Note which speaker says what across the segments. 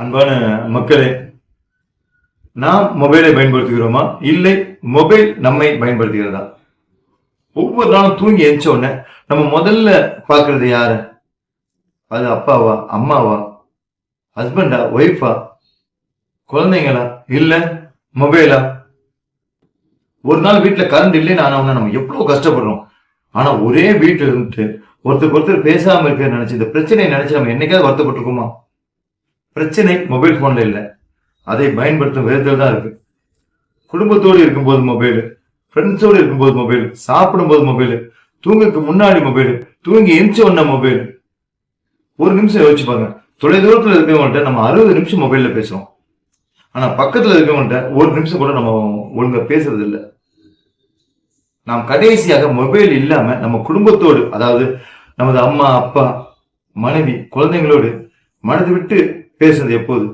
Speaker 1: அன்பான மக்களே, நாம் மொபைலை பயன்படுத்துகிறோமா இல்லை மொபைல் நம்மை பயன்படுத்துகிறதா? ஒவ்வொரு நாளும் தூங்கி எந்த உடனே நம்ம முதல்ல பார்க்கறது யார? அது அப்பாவா, அம்மாவா, ஹஸ்பண்டா, ஒய்ஃபா, குழந்தைங்களா, இல்ல மொபைலா? ஒரு நாள் வீட்டுல கரண்ட் இல்லைன்னு ஆனவனா நம்ம எவ்வளவு கஷ்டப்படுறோம். ஆனா ஒரே வீட்டுல இருந்துட்டு ஒருத்தருக்கு ஒருத்தர் பேசாம இருக்க நினைச்சு இந்த பிரச்சனையை நினைச்சு நம்ம என்னைக்காவது வருத்தப்பட்டிருக்கோமா? பிரச்சனை மொபைல் போன்ல இல்ல, அதை பயன்படுத்தும் விதத்தில் தான் இருக்கு. குடும்பத்தோடு இருக்கும்போது மொபைல், ஃப்ரெண்ட்ஸோடு இருக்கும்போது மொபைல், சாப்பிடும்போது மொபைல், தூங்குக்கு முன்னாடி மொபைல், தூங்கி எந்திரிச்ச உடனே மொபைல். ஒரு நிமிஷம் யோசிச்சு பாருங்க, தொலைதூரத்துல இருக்கவங்கள்ட்ட நம்ம 60 நிமிஷம் மொபைல்ல பேசுறோம். ஆனா பக்கத்துல இருக்கவங்கள்ட்ட ஒரு நிமிஷம் கூட நம்ம ஒழுங்கா பேசுறது இல்லை. நாம் கடைசியாக மொபைல் இல்லாம நம்ம குடும்பத்தோடு, அதாவது நமது அம்மா, அப்பா, மனைவி, குழந்தைங்களோடு மனது விட்டு பேசுறது எப்போது?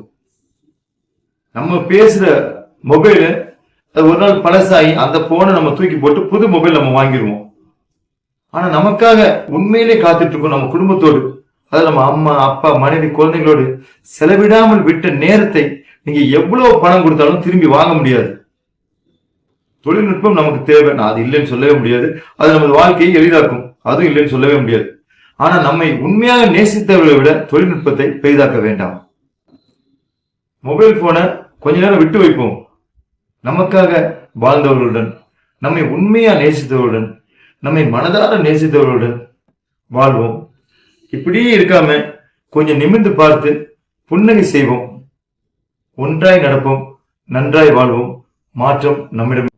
Speaker 1: நம்ம பேசுற மொபைலு ஒரு நாள் பழசாகி அந்த போனை நம்ம தூக்கி போட்டு புது மொபைல் நம்ம வாங்கிடுவோம். ஆனா நமக்காக உண்மையிலே காத்துட்டு இருக்கோம் நம்ம குடும்பத்தோடு, அதாவது நம்ம அம்மா, அப்பா, மனைவி, குழந்தைங்களோடு செலவிடாமல் விட்ட நேரத்தை நீங்க எவ்வளவு பணம் கொடுத்தாலும் திரும்பி வாங்க முடியாது. தொழில்நுட்பம் நமக்கு தேவை, நான் அது இல்லைன்னு சொல்லவே முடியாது. அது நமது வாழ்க்கையை எளிதாக்கும், அதுவும் இல்லைன்னு சொல்லவே முடியாது. ஆனா நம்மை உண்மையாக நேசித்தவர்களை விட தொழில்நுட்பத்தை பெரிதாக்க வேண்டாம். மொபைல் போனை கொஞ்ச நேரம் விட்டு வைப்போம். நமக்காக வாழ்ந்தவர்களுடன், நம்மை உண்மையா நேசித்தவர்களுடன், நம்மை மனதார நேசித்தவர்களுடன் வாழ்வோம். இப்படியே இருக்காம கொஞ்சம் நிமிர்ந்து பார்த்து புன்னகை செய்வோம். ஒன்றாய் நடப்போம், நன்றாய் வாழ்வோம். மாற்றம் நம்மிடம்.